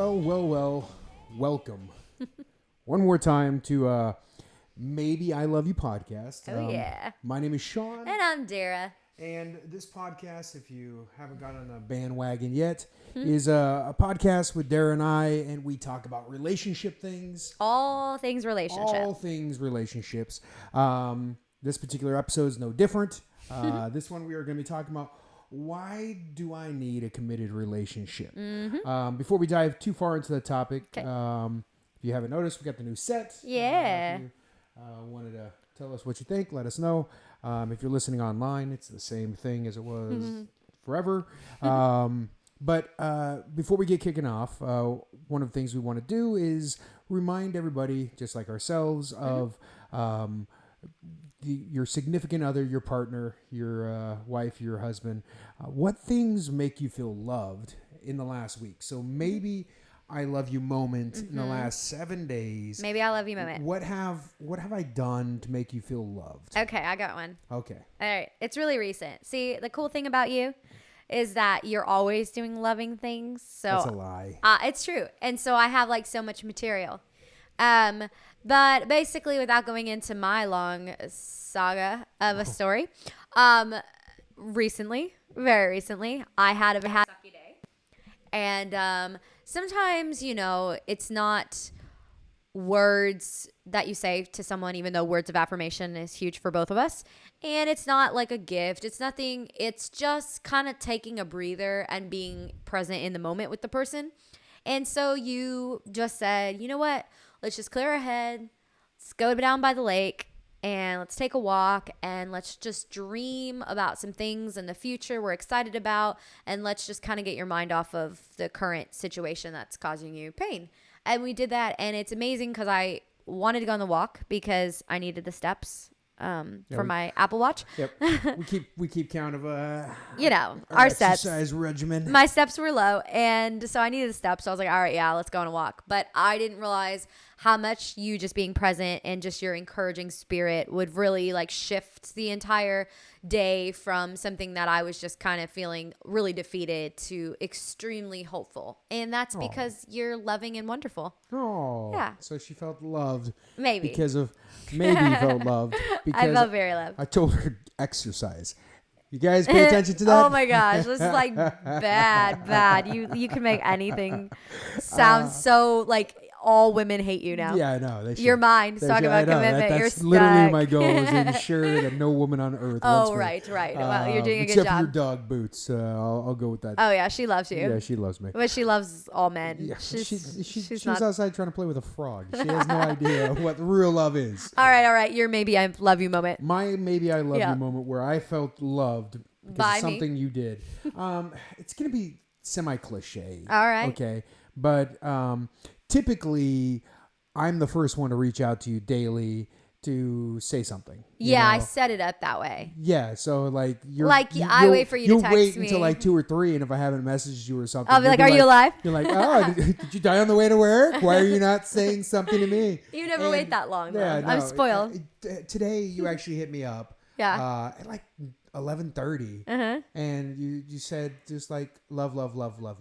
Well, welcome one more time to Maybe I Love You podcast. Oh, yeah. My name is Sean. And I'm Dara. And this podcast, if you haven't got on a bandwagon yet, is a podcast with Dara and I, and we talk about relationship things. All things relationship. All things relationships. This particular episode is no different. This one we are going to be talking about why do I need a committed relationship? Before we dive too far into the topic, if you haven't noticed, we got the new set. Yeah. If you wanted to tell us what you think, let us know. If you're listening online, it's the same thing as it was forever. But before we get kicking off, one of the things we want to do is remind everybody, just like ourselves, of your significant other, your partner, your wife, your husband. What things make you feel loved in the last week? So maybe I love you moment in the last 7 days. Maybe I love you moment. What have I done to make you feel loved? Okay, I got one. Okay. All right. It's really recent. See, the cool thing about you is that you're always doing loving things. So That's a lie. It's true. And so I have like so much material. But basically, without going into my long saga of a story, very recently, I had a sucky day. And sometimes, it's not words that you say to someone, even though words of affirmation is huge for both of us. And it's not like a gift. It's nothing. It's just kind of taking a breather and being present in the moment with the person. And so you just said, you know what? Let's just clear our head. Let's go down by the lake and let's take a walk and let's just dream about some things in the future we're excited about. And let's just kind of get your mind off of the current situation that's causing you pain. And we did that. And it's amazing because I wanted to go on the walk because I needed the steps for my Apple Watch. Yep. we keep count of our steps. Exercise regimen. My steps were low, and so I needed the steps. So I was like, all right, yeah, let's go on a walk. But I didn't realize how much you just being present and just your encouraging spirit would really like shift the entire day from something that I was just kind of feeling really defeated to extremely hopeful. And that's because you're loving and wonderful. Oh, yeah. So she felt loved. Maybe you felt loved. Because I felt very loved. I told her exercise. You guys pay attention to that? Oh my gosh, this is like bad. You can make anything sound so like all women hate you now. Yeah, I know. Your mind's talking about commitment. You're that's stuck. literally my goal is to ensure that no woman on earth wants me. Right. Well, you're doing a good except job. for your dog Boots. I'll go with that. Oh yeah, she loves you. Yeah, she loves me. But she loves all men. Yeah, she's not outside trying to play with a frog. She has no idea what real love is. All right. Your maybe I love you moment. My maybe I love you moment where I felt loved because By of me. something you did. It's gonna be semi-cliche. All right. Okay. But typically I'm the first one to reach out to you daily to say something. Yeah, I set it up that way. Yeah, so like I wait for you to text me. You'll wait until like 2 or 3, and if I haven't messaged you or something, I'll be like, "Are you alive?" You're like, "Oh, did you die on the way to work? Why are you not saying something to me?" You never wait that long, though. Yeah, no, I'm spoiled. Today, you actually hit me up. Yeah. At like 11:30, and you said just like love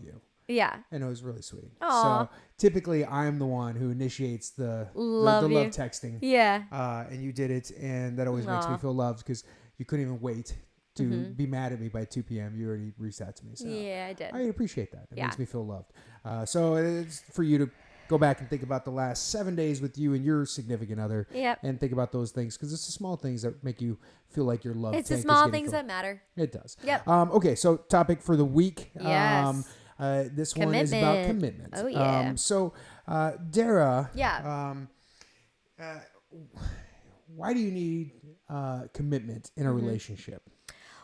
you. Yeah. And it was really sweet. Aww. So typically I'm the one who initiates the love texting. Yeah. And you did it, and that always makes me feel loved because you couldn't even wait to be mad at me by 2 p.m. You already reached out to me. So yeah, I did. I appreciate that. It makes me feel loved. So it's for you to go back and think about the last 7 days with you and your significant other. Yep. And think about those things because it's the small things that make you feel like you're loved. It's the small things that matter. It does. Yep. Okay, so topic for the week. Yes. This one is about commitment. Oh, yeah. So, Dara. Yeah. Why do you need commitment in a relationship?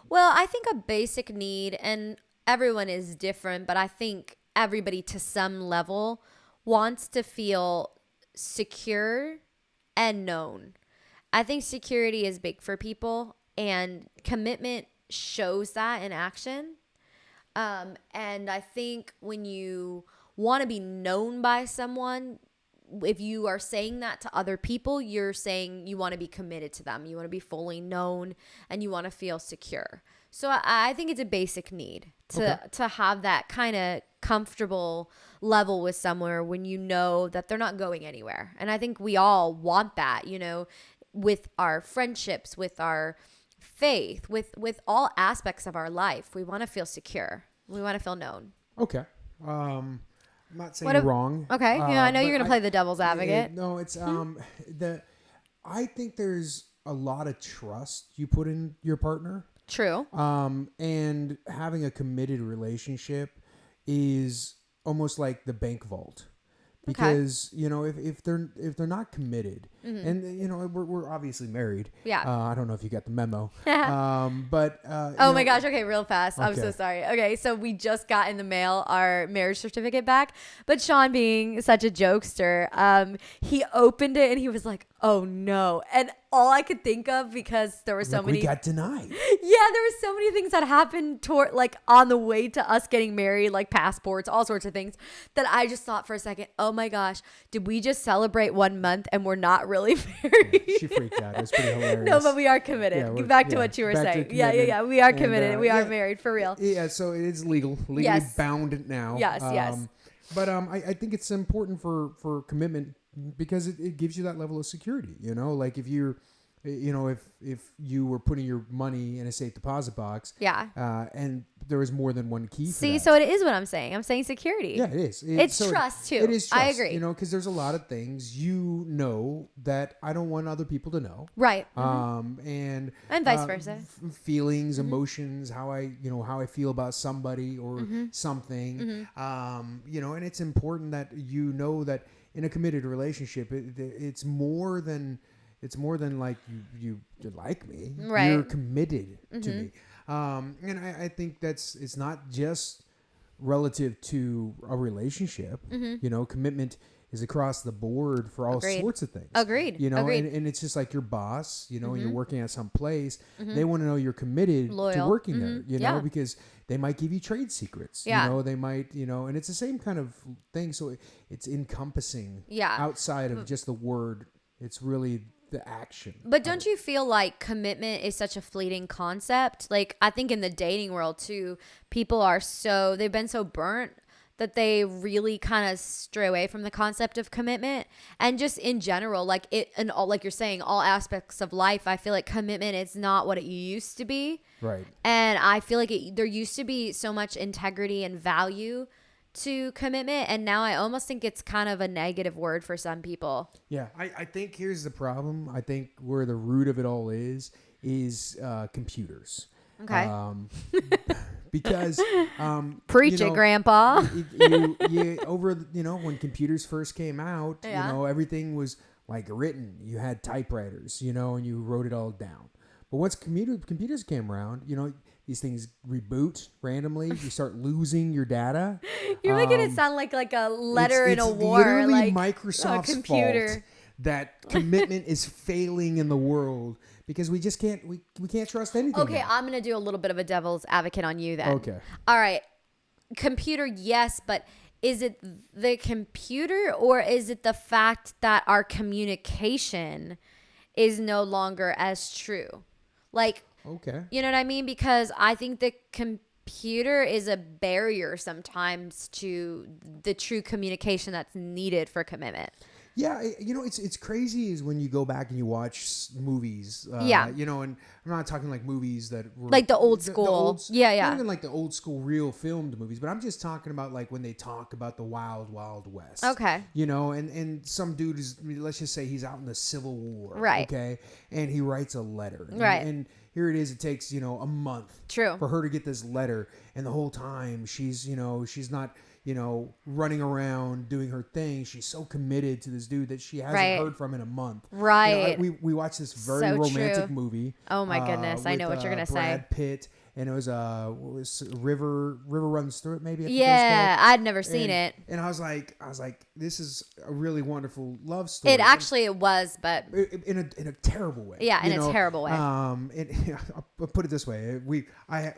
Well, I think a basic need, and everyone is different, but I think everybody to some level wants to feel secure and known. I think security is big for people, and commitment shows that in action. And I think when you want to be known by someone, if you are saying that to other people, you're saying you want to be committed to them. You want to be fully known and you want to feel secure. So I think it's a basic need to have that kind of comfortable level with somewhere when you know that they're not going anywhere. And I think we all want that, you know, with our friendships, with our faith, with all aspects of our life. We want to feel secure. We want to feel known. Okay. I'm not saying you're wrong. Okay. Yeah, I know you're but going to play the devil's advocate. No, it's I think there's a lot of trust you put in your partner. True. And having a committed relationship is almost like the bank vault. Because, you know, if they're not committed, and, you know, we're obviously married. Yeah. I don't know if you got the memo. Oh my gosh. Okay. Real fast. I'm so sorry. Okay. So we just got in the mail our marriage certificate back, but Sean, being such a jokester, he opened it and he was like, oh no. And all I could think of, because there were so many, we got denied. Yeah, there were so many things that happened toward, like, on the way to us getting married, like passports, all sorts of things, that I just thought for a second, oh my gosh, did we just celebrate 1 month and we're not really married? Yeah, she freaked out. It was pretty hilarious. No, but we are committed. Yeah, back to what you were saying. Yeah. We are committed. We are married for real. Yeah, so it is legally bound now. Yes. But I think it's important for commitment, because it gives you that level of security. You know, like if you're, you know, if you were putting your money in a safe deposit box, and there was more than one key. See, so it is what I'm saying. I'm saying security. Yeah, it is. It's trust too. It is trust. I agree. You know, because there's a lot of things, you know, that I don't want other people to know. Right. And vice versa. Feelings, emotions, how I feel about somebody or something. You know, and it's important that you know that in a committed relationship, it's more than like you like me. Right. You're committed to me. And I think it's not just relative to a relationship. You know, commitment is across the board for all sorts of things. Agreed. You know, Agreed. And it's just like your boss, you know, and you're working at some place, they want to know you're committed to working there, you know, because they might give you trade secrets. You know, they might, you know, and it's the same kind of thing. So it's encompassing outside of just the word. It's really the action. But don't you feel like commitment is such a fleeting concept? Like, I think in the dating world too, people are they've been so burnt that they really kind of stray away from the concept of commitment. And just in general, like like you're saying, all aspects of life, I feel like commitment is not what it used to be. Right. And I feel like there used to be so much integrity and value to commitment, and now I almost think it's kind of a negative word for some people. Yeah, I think here's the problem. I think where the root of it all is computers. Okay. Because preach it, Grandpa. When computers first came out, you know, everything was like written. You had typewriters, you know, and you wrote it all down. But once computers came around, you know, these things reboot randomly. You start losing your data. You're making it sound like a letter in a war. It's literally like Microsoft's fault that commitment is failing in the world, because we just can't trust anything. Okay, I'm gonna do a little bit of a devil's advocate on you then. Okay. All right. Computer, yes, but is it the computer, or is it the fact that our communication is no longer as true? Like, okay, you know what I mean? Because I think the computer is a barrier sometimes to the true communication that's needed for commitment. Yeah, you know, it's crazy is when you go back and you watch movies. You know, and I'm not talking like movies that were like the old school. Not even like the old school real filmed movies, but I'm just talking about like when they talk about the Wild Wild West. Okay. You know, and some dude is, let's just say he's out in the Civil War. Right. Okay. And he writes a letter. Right. And here it is. It takes, you know, a month. True. For her to get this letter, and the whole time she's not, you know, running around doing her thing. She's so committed to this dude that she hasn't heard from in a month. Right. You know, we watched this very romantic movie. Oh my goodness. I know what you're going to say. Brad Pitt and it was what was River Runs Through It, maybe. I think it was Yeah, called. I'd never seen it. And I was like, this is a really wonderful love story. It was, but in a terrible way. yeah, in a terrible way. I'll put it this way: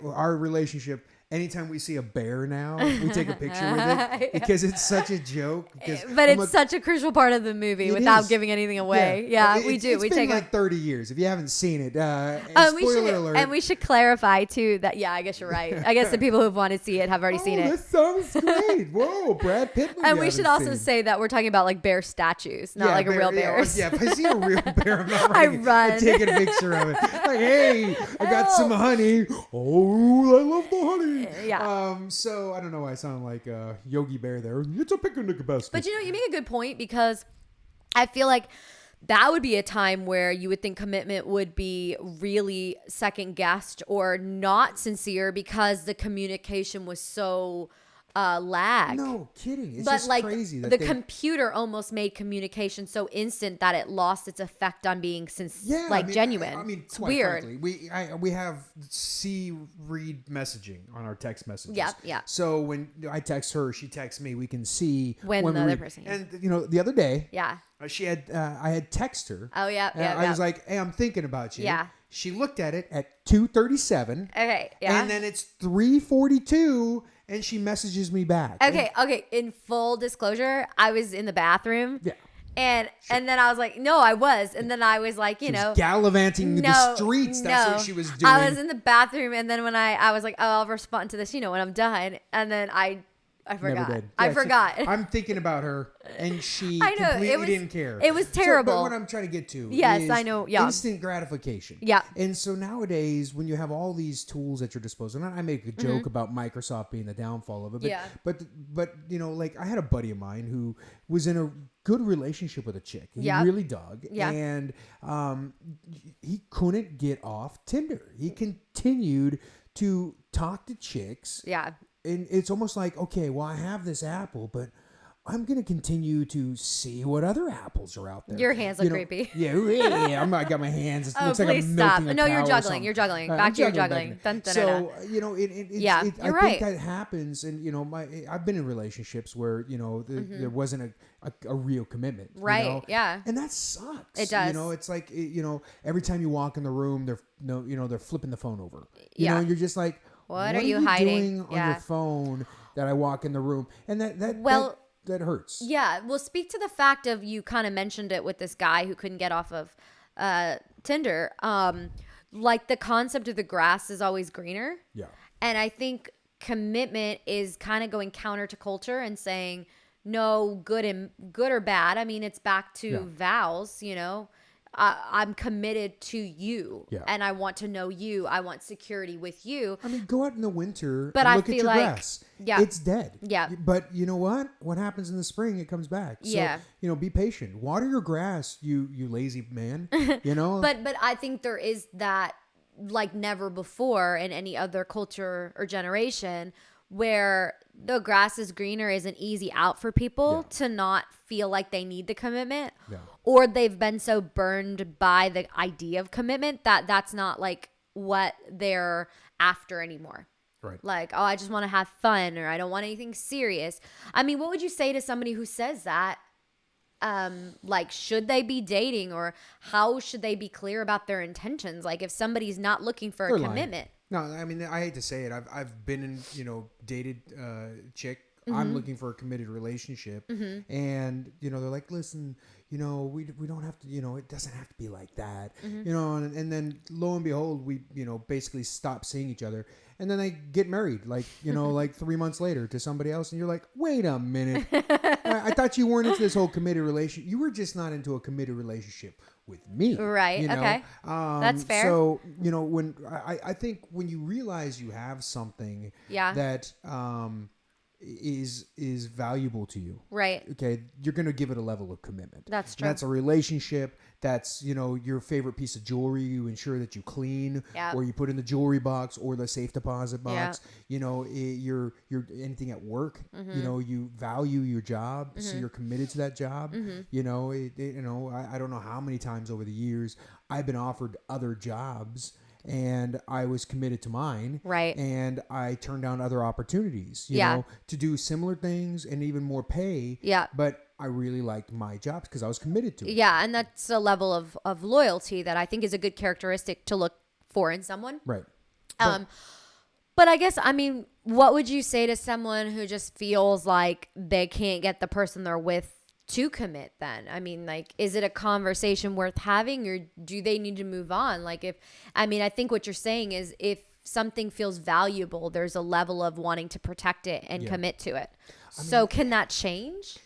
our relationship. Anytime we see a bear now, we take a picture with it because it's such a joke. But it's such a crucial part of the movie without giving anything away. Yeah, we do. It's been like 30 years. If you haven't seen it, spoiler alert. And we should clarify too that I guess you're right. I guess the people who want to see it have already seen it. That sounds great. Whoa, Brad Pitt. And we should also say that we're talking about like bear statues, not like a real bears. Yeah, if I see a real bear, I'm not I running. run. I'm taking a picture of it. Like, hey, I got some honey. Oh, I love the honey. Yeah. So I don't know why I sound like Yogi Bear there. It's a picnic basket. But you make a good point because I feel like that would be a time where you would think commitment would be really second guessed or not sincere because the communication was so lag. No kidding. It's but just like crazy that the computer almost made communication so instant that it lost its effect on being genuine. I mean, it's weird. Frankly, we have read messaging on our text messages. Yeah. So when I text her, she texts me. We can see when the other person. And the other day, yeah, she had I had text her. Oh yeah. I was like, hey, I'm thinking about you. Yeah. She looked at it at 2:37. Okay. Yeah. And then it's 3:42. And she messages me back. Okay. In full disclosure, I was in the bathroom. Yeah. And then I was like, no, I was. And then I was like, she was gallivanting the streets. That's what she was doing. I was in the bathroom. And then when I was like, oh, I'll respond to this, when I'm done. And then I forgot. Never did. I forgot. I'm thinking about her, and she I know, completely didn't care. It was terrible. But what I'm trying to get to yes, is I know. Yeah. instant gratification. Yeah. And so nowadays, when you have all these tools at your disposal, and I make a joke about Microsoft being the downfall of it, but like I had a buddy of mine who was in a good relationship with a chick. He really dug. Yeah. And he couldn't get off Tinder. He continued to talk to chicks. Yeah. And it's almost like, okay, well, I have this apple, but I'm going to continue to see what other apples are out there. Your hands look creepy. Yeah. I got my hands. It looks like I'm stop. milking a No, cow you're or juggling. something. You're juggling. Back to your juggling. So, you're I right. think that happens. And, I've been in relationships where, there wasn't a real commitment. Right. Yeah. And that sucks. It does. It's like, every time you walk in the room, they're flipping the phone over. You're just like, what are you hiding doing on your phone that I walk in the room? And that hurts. Yeah. Well, speak to the fact of you kind of mentioned it with this guy who couldn't get off of Tinder. Like the concept of the grass is always greener. Yeah. And I think commitment is kind of going counter to culture and saying no good or bad. I mean, it's back to vows, I'm committed to you and I want to know you. I want security with you. I mean, go out in the winter but and look at your grass. Yeah. It's dead. Yeah. But you know what? What happens in the spring, it comes back. So, be patient. Water your grass, you lazy man. But I think there is that like never before in any other culture or generation where the grass is greener is an easy out for people to not feel like they need the commitment or they've been so burned by the idea of commitment that that's not like what they're after anymore. Right. Like, oh, I just want to have fun or I don't want anything serious. I mean, what would you say to somebody who says that? Like, should they be dating or how should they be clear about their intentions? Like if somebody's not looking for a commitment. No, I mean, I hate to say it. I've been in, dated chick. I'm looking for a committed relationship. And, they're like, listen, we don't have to, it doesn't have to be like that. And then lo and behold, we, basically stop seeing each other. And then they get married, like, like 3 months later to somebody else. And you're like, wait a minute. I thought you weren't into this whole committed relationship. You were just not into a committed relationship with me. Right. Okay. That's fair. So, when I think when you realize you have something that is valuable to you. Right. Okay. You're going to give it a level of commitment. That's true. And that's a relationship. That's, your favorite piece of jewelry. You ensure that you clean or you put in the jewelry box or the safe deposit box. You're anything at work, you value your job. So you're committed to that job. I don't know how many times over the years I've been offered other jobs and I was committed to mine. Right. And I turned down other opportunities, you Yeah. know, to do similar things and even more pay. Yeah. But I really liked my jobs because I was committed to it. Yeah, and that's a level of loyalty that I think is a good characteristic to look for in someone. Right. But I guess, I mean, what would you say to someone who just feels like they can't get the person they're with to commit then? I mean, like, is it a conversation worth having, or do they need to move on? Like, I think what you're saying is if something feels valuable, there's a level of wanting to protect it and commit to it. So can that change?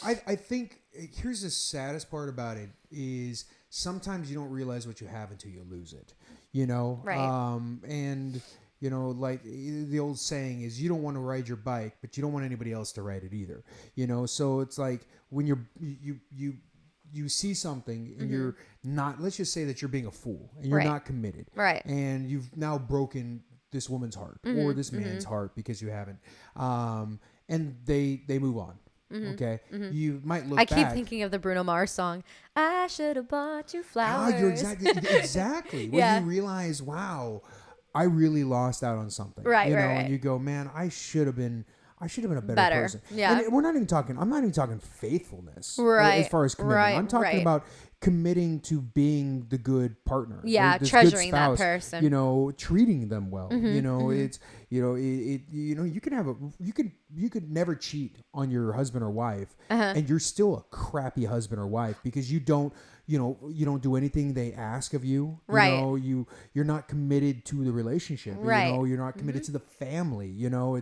I think here's the saddest part about it is sometimes you don't realize what you have until you lose it, you know? Right. And, you know, like the old saying is you don't want to ride your bike, but you don't want anybody else to ride it either, you know? So it's like when you see something and you're not, let's just say that you're being a fool and you're Right. not committed. Right. And you've now broken this woman's heart or this man's heart because you haven't. And they move on. Okay. You might look I back. keep thinking of the Bruno Mars song, I should have bought you flowers. You're exactly. When Yeah. you realize, wow, I really lost out on something. Right, you know, right, right. and you go, man, I should have been a better Better. person. Yeah. And I'm not even talking faithfulness. Right, As far as commitment. right, I'm talking right. about committing to being the good partner. Yeah, this treasuring good that spouse, person. You know, treating them well. You know, it's, you know, you know, you could never cheat on your husband or wife and you're still a crappy husband or wife because you don't do anything they ask of you. Right. You know, you're not committed to the relationship. Right. You know, you're not committed to the family. You know,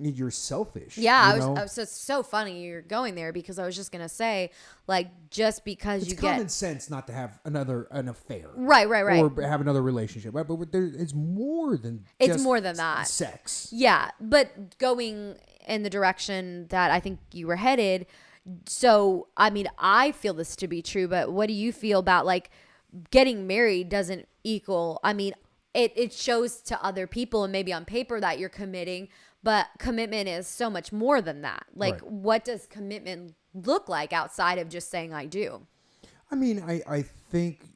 you're selfish. Yeah, you know? it's so funny you're going there because I was just gonna say, like, just because It's you common get sense not to have an affair. right, Or have another relationship. Right? But it's more than It's just more than that. sex. yeah, but going in the direction that I think you were headed. So, I mean, I feel this to be true, but what do you feel about like getting married doesn't equal, I mean, it shows to other people and maybe on paper that you're committing, but commitment is so much more than that. Like, Right. what does commitment look like outside of just saying I do? I mean, I think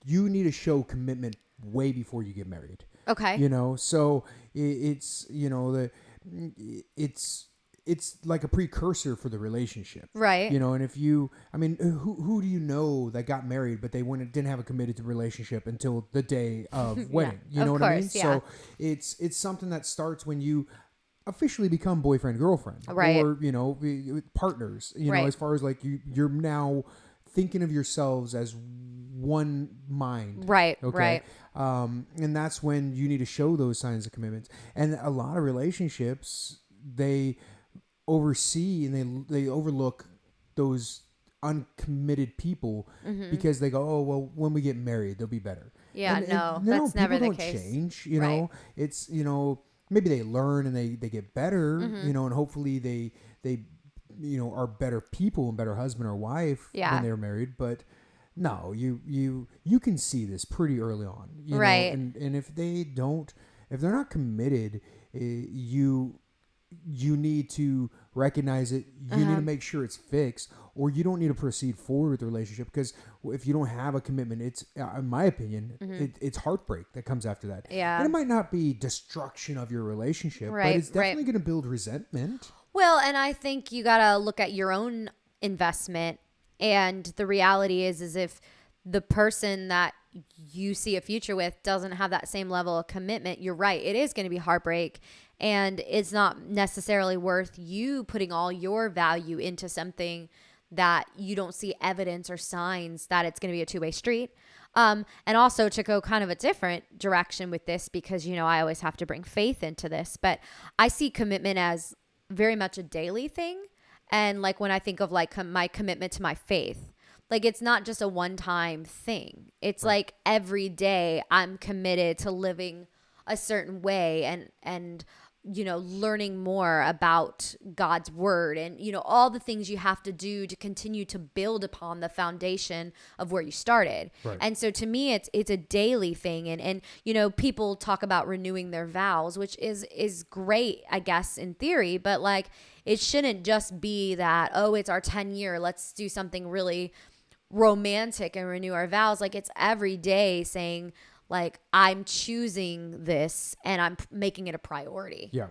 you need to show commitment way before you get married. Okay. You know, so it's, you know, it's like a precursor for the relationship. Right. You know, and who do you know that got married, but they didn't have a committed relationship until the day of wedding? You of know what I mean? course, yeah. So it's something that starts when you officially become boyfriend, girlfriend. Right. Or, you know, partners, you know, Right. as far as like you're now thinking of yourselves as one mind. Right, Okay. right. And that's when you need to show those signs of commitment. And a lot of relationships, they oversee and they overlook those uncommitted people because they go, oh, well, when we get married, they'll be better. Yeah, And, no, you know, that's never people the don't case. change, you Right. know. It's, you know, maybe they learn and they get better, Mm-hmm. you know, and hopefully they you know, are better people and better husband or wife Yeah. when they're married. But no, you can see this pretty early on, you Right. know, and if they're not committed, you need to recognize it. You need to make sure it's fixed, or you don't need to proceed forward with the relationship, because if you don't have a commitment, it's, in my opinion, it's heartbreak that comes after that. Yeah. And it might not be destruction of your relationship, Right, but it's right. definitely going to build resentment. Well, and I think you got to look at your own investment. And the reality is if the person that you see a future with doesn't have that same level of commitment, you're right. It is going to be heartbreak. And it's not necessarily worth you putting all your value into something that you don't see evidence or signs that it's going to be a two-way street. And also to go kind of a different direction with this, because, you know, I always have to bring faith into this, but I see commitment as very much a daily thing. And like when I think of like my commitment to my faith, like it's not just a one-time thing. It's like every day I'm committed to living a certain way and you know, learning more about God's word and, you know, all the things you have to do to continue to build upon the foundation of where you started. Right. And so to me, it's a daily thing. And, you know, people talk about renewing their vows, which is great, I guess, in theory, but like, it shouldn't just be that, oh, it's our 10-year, let's do something really romantic and renew our vows. Like, it's every day saying, like I'm choosing this and I'm making it a priority. Yeah.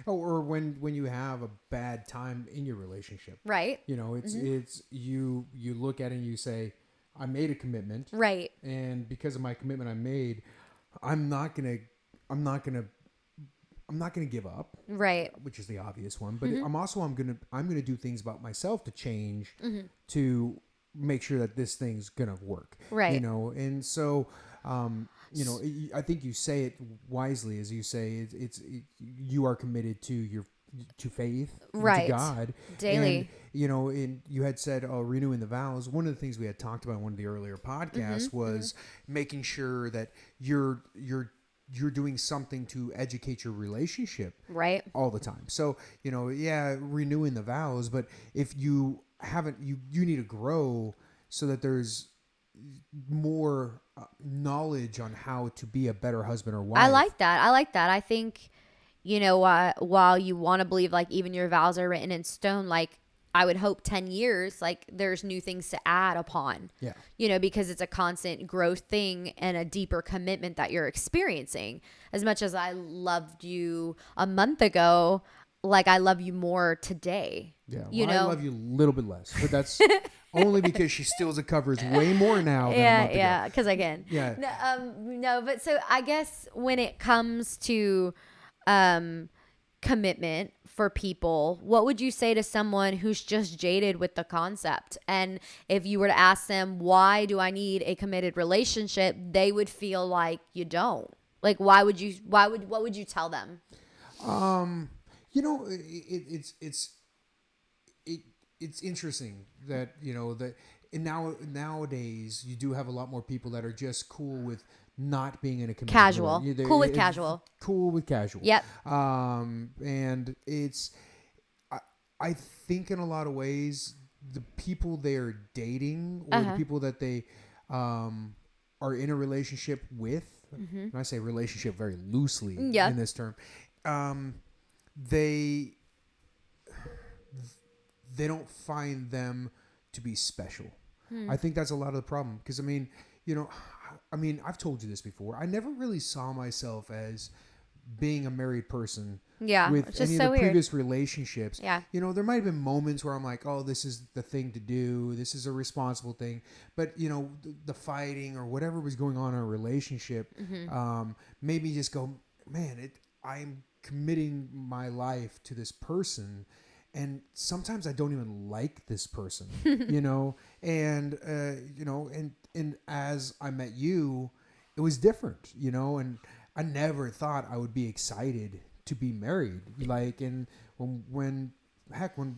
Oh, or when you have a bad time in your relationship, Right? you know, it's you look at it and you say, I made a commitment, Right. and because of my commitment I made, I'm not gonna I'm not gonna I'm not gonna give up, Right. which is the obvious one. But I'm gonna do things about myself to change to make sure that this thing's gonna work. Right. You know, and so I think you say it wisely as you say you are committed to faith, Right. to God Daily. and and you had said renewing the vows. One of the things we had talked about in one of the earlier podcasts was making sure that you're doing something to educate your relationship Right. all the time. So, renewing the vows, but if you haven't, you need to grow so that there's more knowledge on how to be a better husband or wife. I like that. I think, while you want to believe like even your vows are written in stone, like I would hope 10 years, like there's new things to add upon. Yeah. Because it's a constant growth thing and a deeper commitment that you're experiencing. As much as I loved you a month ago, like I love you more today. Yeah. You Well, know? I love you a little bit less, but that's only because she steals the covers way more now than a month ago. Yeah, because I can. Yeah. No, but so I guess when it comes to commitment for people, what would you say to someone who's just jaded with the concept? And if you were to ask them, why do I need a committed relationship? They would feel like you don't. Like, what would you tell them? It's interesting that nowadays you do have a lot more people that are just cool with not being in a committed Casual. relationship. Cool with casual. Cool with casual. Yep. And I think in a lot of ways the people they're dating or the people that they are in a relationship with, and I say relationship very loosely in this term, they don't find them to be special. I think that's a lot of the problem because I've told you this before. I never really saw myself as being a married person. Yeah, with it's just any so of the weird. previous relationships. Yeah. There might have been moments where I'm like, oh, this is the thing to do. This is a responsible thing. But, the fighting or whatever was going on in our relationship made me just go, man, I'm committing my life to this person. And sometimes I don't even like this person, and as I met you, it was different, and I never thought I would be excited to be married. Like, and when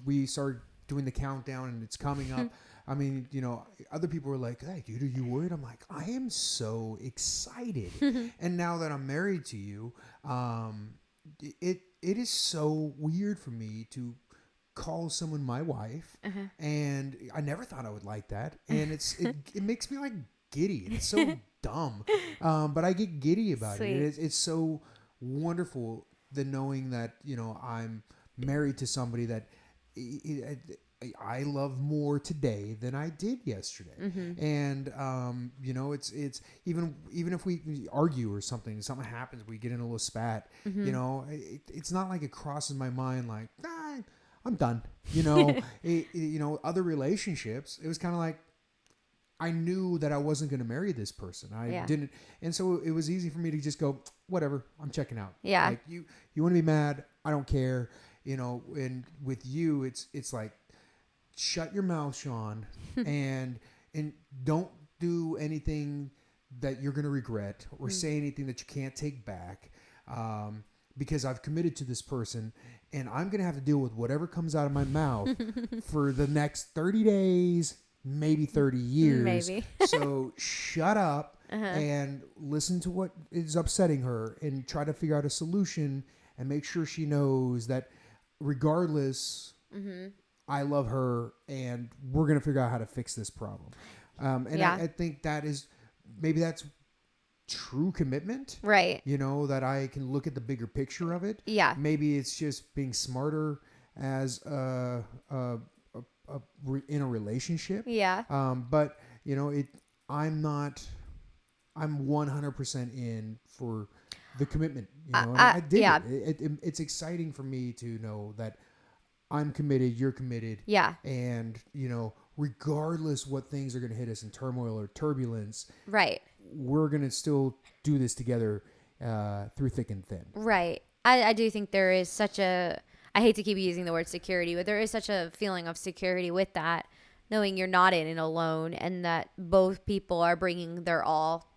we started doing the countdown and it's coming up, other people were like, hey, dude, are you worried? I'm like, I am so excited. And now that I'm married to you, it is so weird for me to call someone my wife, and I never thought I would like that, and it makes me like giddy. It's so dumb, but I get giddy about Sweet. it. It's so wonderful the knowing that I'm married to somebody that I love more today than I did yesterday, and it's even if we argue or something happens, we get in a little spat, it's not like it crosses my mind like, I'm done. Other relationships, it was kind of like I knew that I wasn't going to marry this person. I didn't, and so it was easy for me to just go, whatever, I'm checking out. Yeah. Like you want to be mad, I don't care. And with you, it's like, shut your mouth, Sean, and don't do anything that you're going to regret or say anything that you can't take back. Because I've committed to this person and I'm going to have to deal with whatever comes out of my mouth for the next 30 days, maybe 30 years. Maybe. So shut up and listen to what is upsetting her and try to figure out a solution and make sure she knows that regardless, I love her and we're going to figure out how to fix this problem. I think that's true commitment, Right. That I can look at the bigger picture of it. Yeah. Maybe it's just being smarter as in a relationship. Yeah. But I'm not I'm 100% in for the commitment. You know, and I dig yeah. it. It's exciting for me to know that I'm committed, you're committed. Yeah. And, you know, regardless what things are going to hit us in turmoil or turbulence, Right. we're going to still do this together through thick and thin. Right. I do think there is such a, I hate to keep using the word security, but there is such a feeling of security with that, knowing you're not in it alone and that both people are bringing their all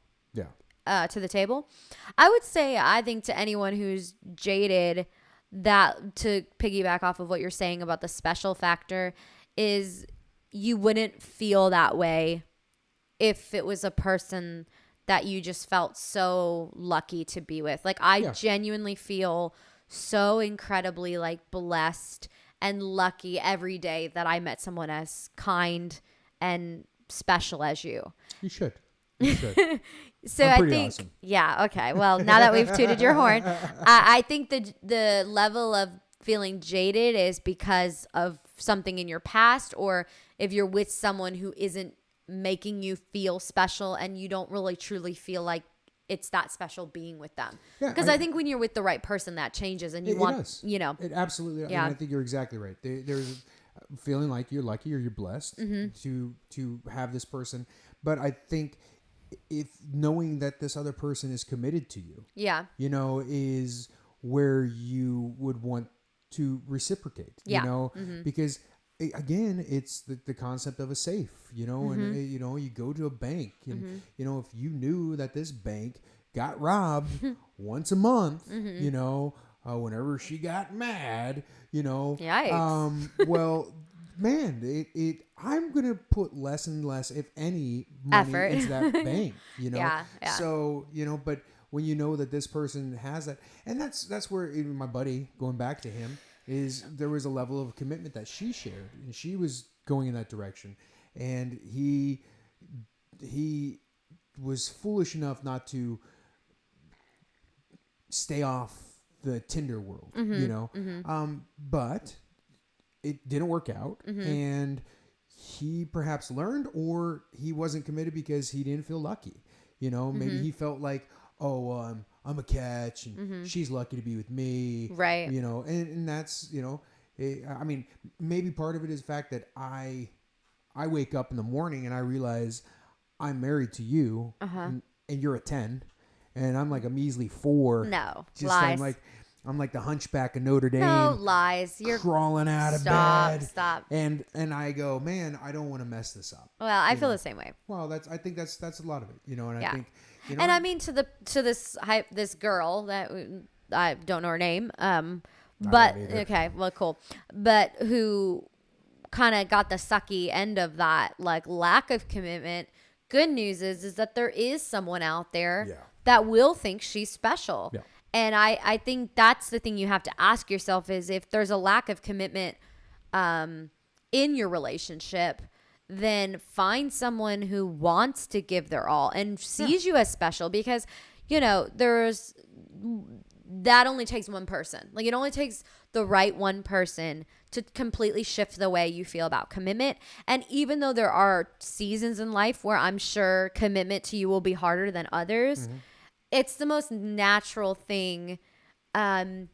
to the table. I would say, I think to anyone who's jaded, that to piggyback off of what you're saying about the special factor is you wouldn't feel that way if it was a person that you just felt so lucky to be with. Like I genuinely feel so incredibly like blessed and lucky every day that I met someone as kind and special as you. You should. You should. So I'm I pretty think, awesome. yeah, okay. Well, now that we've tooted your horn, I think the level of feeling jaded is because of something in your past, or if you're with someone who isn't making you feel special and you don't really truly feel like it's that special being with them. Because I think when you're with the right person, that changes, and you want, does. you know. It absolutely. Yeah. And I think you're exactly right. There's feeling like you're lucky or you're blessed to have this person. But I think if knowing that this other person is committed to you, you know, is where you would want to reciprocate, you know, because again, it's the concept of a safe, you know, and you know, you go to a bank and, you know, if you knew that this bank got robbed once a month, you know, whenever she got mad, you know, well, man, I'm going to put less and less, if any, money effort into that bank, you know? Yeah. So, you know, but when you know that this person has that, and that's where even my buddy, going back to him, is there was a level of commitment that she shared, and she was going in that direction. And he was foolish enough not to stay off the Tinder world, you know? But it didn't work out, and he perhaps learned, or he wasn't committed because he didn't feel lucky. You know, maybe he felt like, oh, I'm a catch, and she's lucky to be with me, right? You know, and that's, you know, I mean, maybe part of it is the fact that I wake up in the morning and I realize I'm married to you, and you're a 10, and I'm like a measly 4. No, just lies. I'm like the Hunchback of Notre Dame. No, lies. You're crawling out of bed. Stop. And I go, man, I don't want to mess this up. Well, I feel the same way. Well, I think that's a lot of it, you know. And I think, you know, and I mean to this girl that I don't know her name, but okay, well, cool, but who kind of got the sucky end of that, like lack of commitment. Good news is that there is someone out there that will think she's special. Yeah. And I think that's the thing you have to ask yourself is if there's a lack of commitment in your relationship, then find someone who wants to give their all and sees you as special, because, you know, that only takes one person. Like, it only takes the right one person to completely shift the way you feel about commitment. And even though there are seasons in life where I'm sure commitment to you will be harder than others, it's the most natural thing on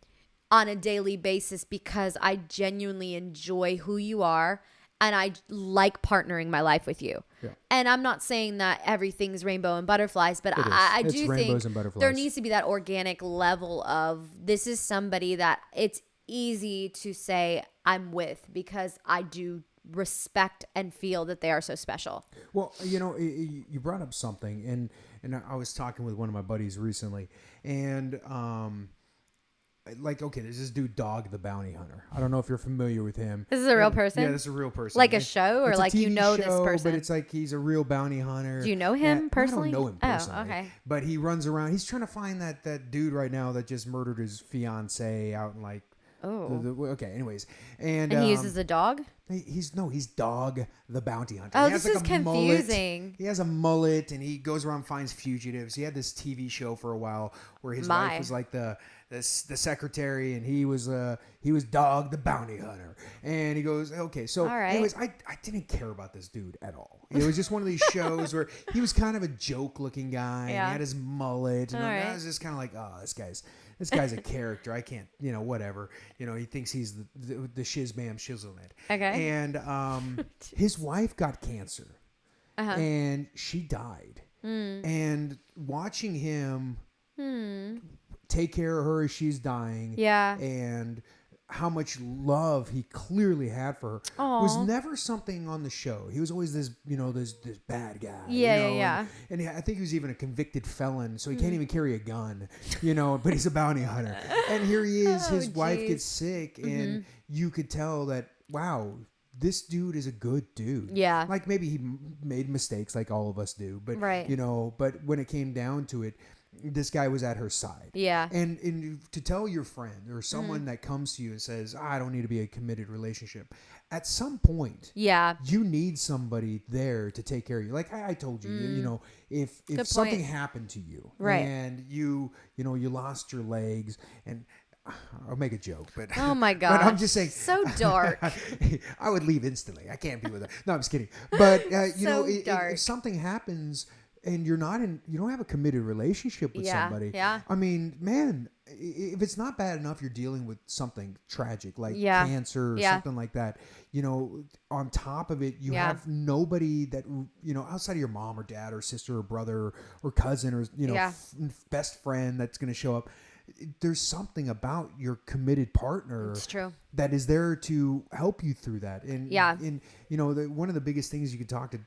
a daily basis, because I genuinely enjoy who you are and I like partnering my life with you. Yeah. And I'm not saying that everything's rainbow and butterflies, but I do think there needs to be that organic level of, this is somebody that it's easy to say I'm with because I do respect and feel that they are so special. Well, you know, you brought up something, and I was talking with one of my buddies recently, and like, okay, there's this dude, Dog the Bounty Hunter. I don't know if you're familiar with him. This is a real person? Yeah, this is a real person. Like a show, or like, you know, show, this person? But it's like he's a real bounty hunter. Do you know him personally? I don't know him personally. Oh, okay. But he runs around. He's trying to find that dude right now that just murdered his fiance out in like. Oh. Okay. Anyways, and he uses a dog. He's Dog the Bounty Hunter. Oh, He has this is a mullet. confusing. He has a mullet, and he goes around finds fugitives. He had this TV show for a while where his My. wife was like the secretary, and he was Dog the Bounty Hunter. And he goes, okay, so All right. anyways, I didn't care about this dude at all. It was just one of these shows where he was kind of a joke looking guy. And Yeah. he had his mullet, and All I right. was just kind of like, oh, this guy's a character. I can't, whatever. He thinks he's the shiz bam shizzle it. Okay. And his wife got cancer, Uh-huh. and she died. And watching him take care of her as she's dying, Yeah. and how much love he clearly had for her Aw. was never something on the show. He was always this bad guy. Yeah, yeah. And I think he was even a convicted felon, so he can't even carry a gun, but he's a bounty hunter. And here he is, Oh, his wife geez. gets sick, and you could tell that, wow, this dude is a good dude. Yeah. Like maybe he made mistakes like all of us do, but Right. but when it came down to it, this guy was at her side. Yeah. And to tell your friend or someone that comes to you and says, I don't need to be a committed relationship, at some point, Yeah. you need somebody there to take care of you. Like I told you, if Good something point. happened to you, Right. and you lost your legs, and I'll make a joke, but Oh my but I'm gosh. just saying, So dark. I would leave instantly. I can't be with her. No, I'm just kidding. But So dark. if something happens and you don't have a committed relationship with Yeah, somebody. yeah. I mean, man, if it's not bad enough you're dealing with something tragic like Yeah. cancer or Yeah. something like that, on top of it, you Yeah. have nobody that, outside of your mom or dad or sister or brother or cousin or, Yeah. best friend that's going to show up. There's something about your committed partner It's true. that is there to help you through that. And Yeah. one of the biggest things you can talk to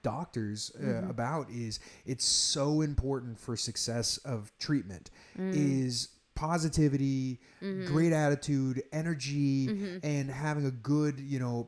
doctors about is it's so important for success of treatment is positivity, great attitude, energy, and having a good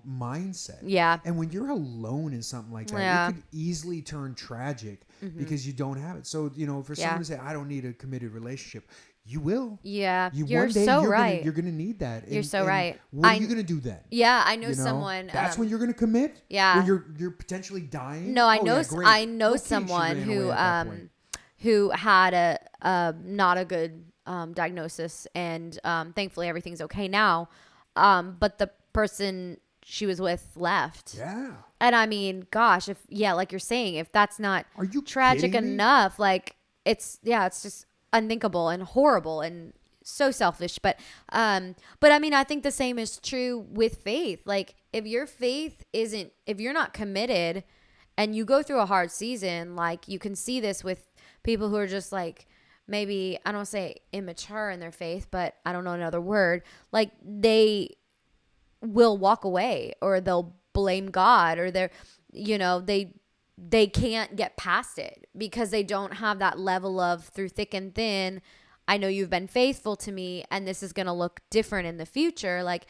mindset. Yeah. And when you're alone in something like that, Yeah. it could easily turn tragic because you don't have it. So for Yeah. someone to say I don't need a committed relationship, you will. Yeah. You're You're so right. You're gonna need that. You're so right. What are you gonna do then? Yeah, I know You know? someone. That's when you're gonna commit. yeah. When you're potentially dying. No, I Oh, know. yeah, great. I know Okay, she someone ran who away at that point. who had a not a good diagnosis, and thankfully everything's okay now. But the person she was with left. Yeah. And I mean, gosh, like you're saying, if that's not Are you tragic kidding me? enough, like it's just unthinkable and horrible and so selfish. But I mean, I think the same is true with faith. Like if you're not committed and you go through a hard season, like you can see this with people who are just like, maybe, I don't say immature in their faith, but I don't know another word. Like they will walk away, or they'll blame God, or they can't get past it because they don't have that level of through thick and thin. I know you've been faithful to me and this is going to look different in the future. Like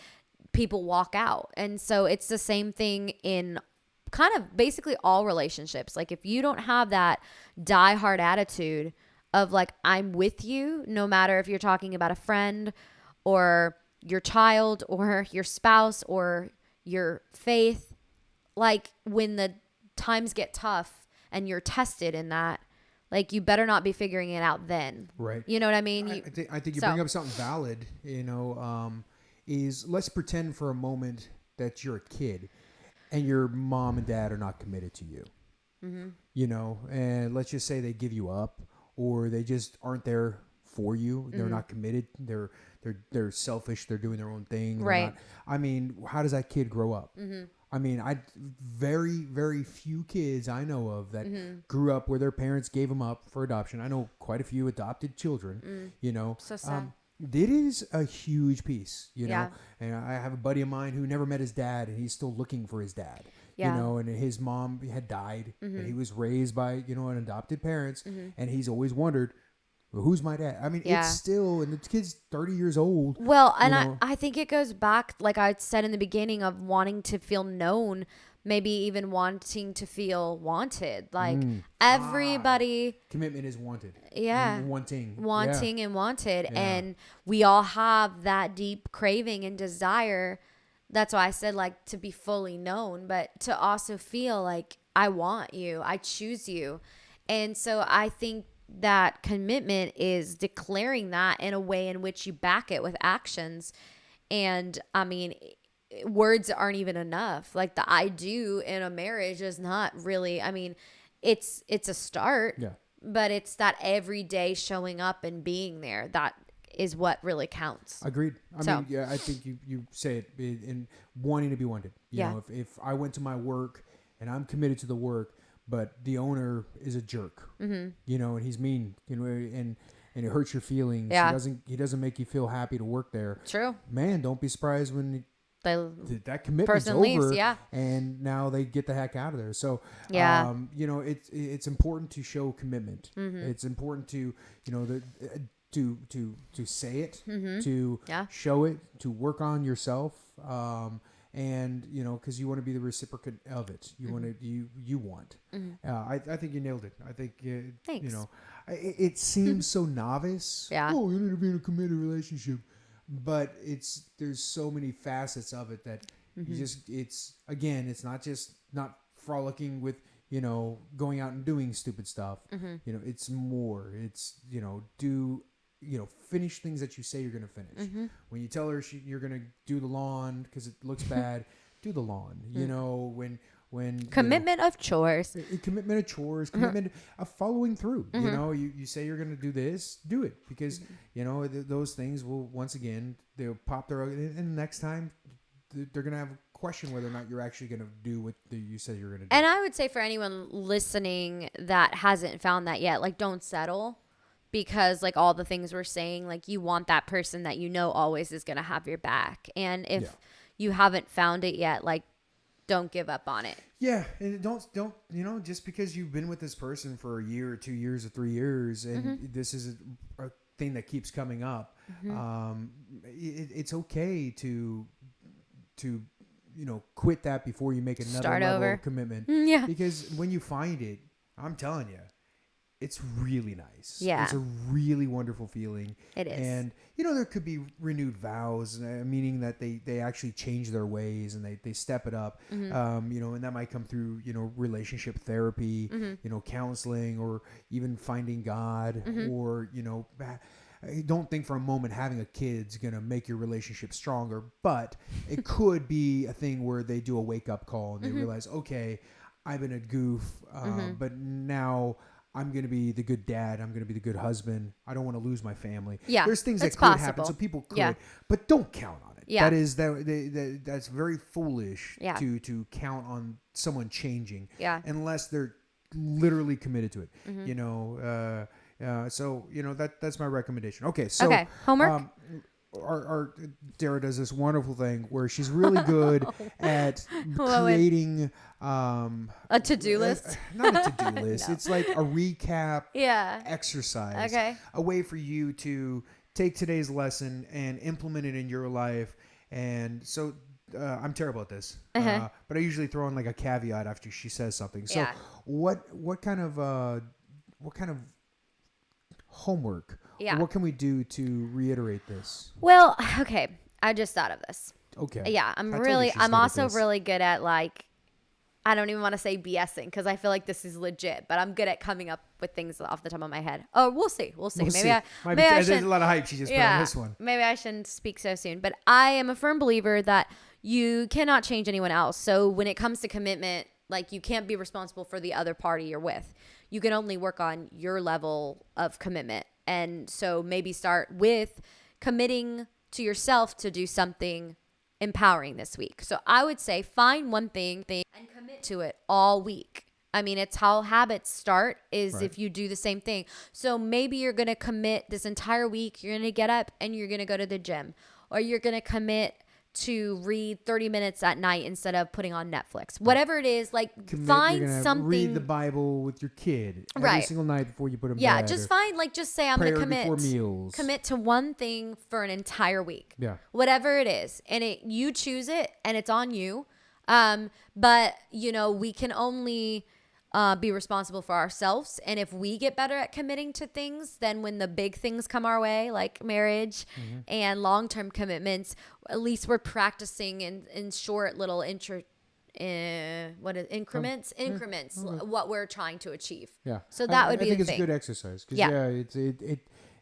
people walk out. And so it's the same thing in kind of basically all relationships. Like if you don't have that diehard attitude of like, I'm with you, no matter if you're talking about a friend or your child or your spouse or your faith, like when the times get tough and you're tested in that, like you better not be figuring it out then. Right. You know what I mean? I think you bring up something valid, is let's pretend for a moment that you're a kid and your mom and dad are not committed to you. And let's just say they give you up, or they just aren't there for you. They're not committed. They're selfish. They're doing their own thing. They're Right. not- I mean, how does that kid grow up? I mean, very, very few kids I know of that grew up where their parents gave them up for adoption. I know quite a few adopted children, So sad. It is a huge piece, Yeah. and I have a buddy of mine who never met his dad, and he's still looking for his dad, Yeah. and his mom had died, and he was raised by, an adopted parents, and he's always wondered, well, who's my dad? I mean, Yeah. it's still, and the kid's 30 years old. Well, and you know. I think it goes back, like I said in the beginning, of wanting to feel known, maybe even wanting to feel wanted. Like everybody, Commitment is wanted. Yeah. And wanting. wanting and wanted. Yeah. And we all have that deep craving and desire that's why I said like to be fully known, but to also feel like I want you, I choose you. And so I think that commitment is declaring that in a way in which you back it with actions. And I mean, words aren't even enough. Like the I do in a marriage is not really, I mean, it's a start, Yeah. but it's that everyday showing up and being there that is what really counts. Agreed. I So- mean, yeah, I think you say it in wanting to be wanted. You Yeah. know, if I went to my work and I'm committed to the work, but the owner is a jerk, you know, and he's mean, you know, and it hurts your feelings. Yeah. He doesn't make you feel happy to work there. True. Man, don't be surprised when They, that commitment's Person over, leaves, yeah. and now they get the heck out of there. So, Yeah. you know, it's important to show commitment. Mm-hmm. It's important to, you know, to say it, to Mm-hmm. Yeah. show it, to work on yourself, and you know, because you want to be the reciprocate of it. You want to you want. I think you nailed it. I think you Thanks. know, it seems so novice. Yeah. Oh, you need to be in a committed relationship. But there's so many facets of it that you just, it's not just not frolicking with, you know, going out and doing stupid stuff. You know, it's more. It's, you know, finish things that you say you're going to finish. When you tell her you're going to do the lawn because it looks bad, do the lawn. You know, when commitment of chores. commitment of chores, commitment of following through. You know, you say you're going to do this, do it, because you know those things will once again they'll pop their, and next time they're going to have a question whether or not you're actually going to do what you said you're going to do. And I would say for anyone listening that hasn't found that yet, like don't settle, because like all the things we're saying, like you want that person that you know always is going to have your back. And if Yeah. you haven't found it yet, like don't give up on it. Yeah, and don't you know, just because you've been with this person for a year or 2 years or 3 years, and this is a thing that keeps coming up, it's okay to you know, quit that before you make another Start level over. of commitment. Yeah. Because when you find it, I'm telling you, it's really nice. Yeah. It's a really wonderful feeling. It is. And, you know, there could be renewed vows, meaning that they actually change their ways and they step it up. You know, and that might come through, you know, relationship therapy, you know, counseling, or even finding God, or, you know, I don't think for a moment having a kid's going to make your relationship stronger, but it could be a thing where they do a wake up call and they realize, okay, I've been a goof, but now I'm going to be the good dad. I'm going to be the good husband. I don't want to lose my family. Yeah, There's things that it's could happen. possible. So people could, Yeah. but don't count on it. Yeah. That's very foolish Yeah. to count on someone changing. Yeah. Unless they're literally committed to it, you know, so you know that's my recommendation. Okay. So Okay, homework? Our Dara does this wonderful thing where she's really good at What would- creating A to-do list? not a to-do list. No. It's like a recap Yeah. exercise. Okay. A way for you to take today's lesson and implement it in your life. And so I'm terrible at this, but I usually throw in like a caveat after she says something. So Yeah. what kind of homework? Yeah. What can we do to reiterate this? Well, okay. I just thought of this. Okay. Yeah, I'm I told you she's I'm good at also this. really good at like, I don't even want to say BSing because I feel like this is legit, but I'm good at coming up with things off the top of my head. Oh, we'll see. We'll see. We'll maybe see. I, Might maybe be, I there's should. a lot of hype she just put on this one. Maybe I shouldn't speak so soon, but I am a firm believer that you cannot change anyone else. So when it comes to commitment, like you can't be responsible for the other party you're with. You can only work on your level of commitment. And so maybe start with committing to yourself to do something empowering this week. So I would say find one thing and commit to it all week. I mean, it's how habits start is Right. if you do the same thing. So maybe you're going to commit this entire week. You're going to get up and you're going to go to the gym, or you're going to commit to read 30 minutes at night instead of putting on Netflix. Whatever it is, like You're find gonna something. read the Bible with your kid every Right. single night before you put him Yeah, bed. just or find, like, just say I'm going to prayer before commit. meals. Commit to one thing for an entire week. Yeah. Whatever it is. And you choose it and it's on you. But, you know, we can only be responsible for ourselves. And if we get better at committing to things, then when the big things come our way, like marriage and long-term commitments, at least we're practicing in short little increments, what we're trying to achieve. Yeah. So that would be I think the it's thing. a good exercise because Yeah.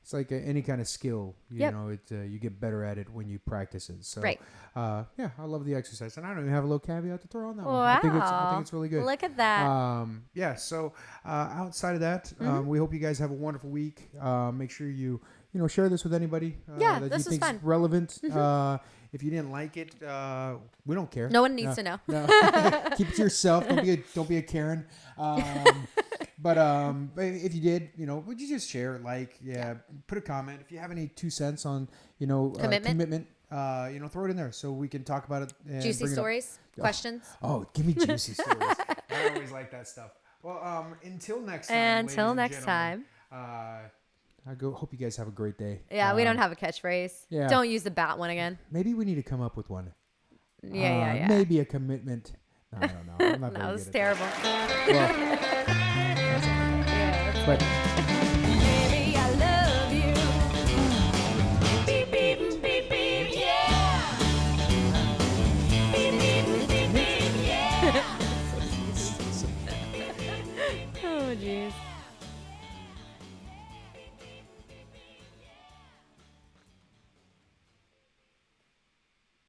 it's like any kind of skill. You Yep. know, you get better at it when you practice it. So Right. yeah, I love the exercise, and I don't even have a little caveat to throw on that one. Wow. I think it's really good. Look at that. Yeah. So outside of that, we hope you guys have a wonderful week. Make sure you share this with anybody Yeah, that this you was think fun. is relevant. If you didn't like it, we don't care. No one needs to know. No. Keep it to yourself. Don't be a Karen. But if you did, would you just share it? Put a comment. If you have any 2 cents on, commitment, throw it in there so we can talk about it. And Juicy bring it up. stories, questions. Oh, give me juicy stories. I always like that stuff. Well, until next time. Until ladies and next gentlemen, time. Hope you guys have a great day. Yeah, we don't have a catchphrase. yeah. Don't use the bat one again. Maybe we need to come up with one. Yeah. Maybe a commitment. No, I don't know. I'm not That very was good at terrible. that. Well, that's all right. Yeah, that's But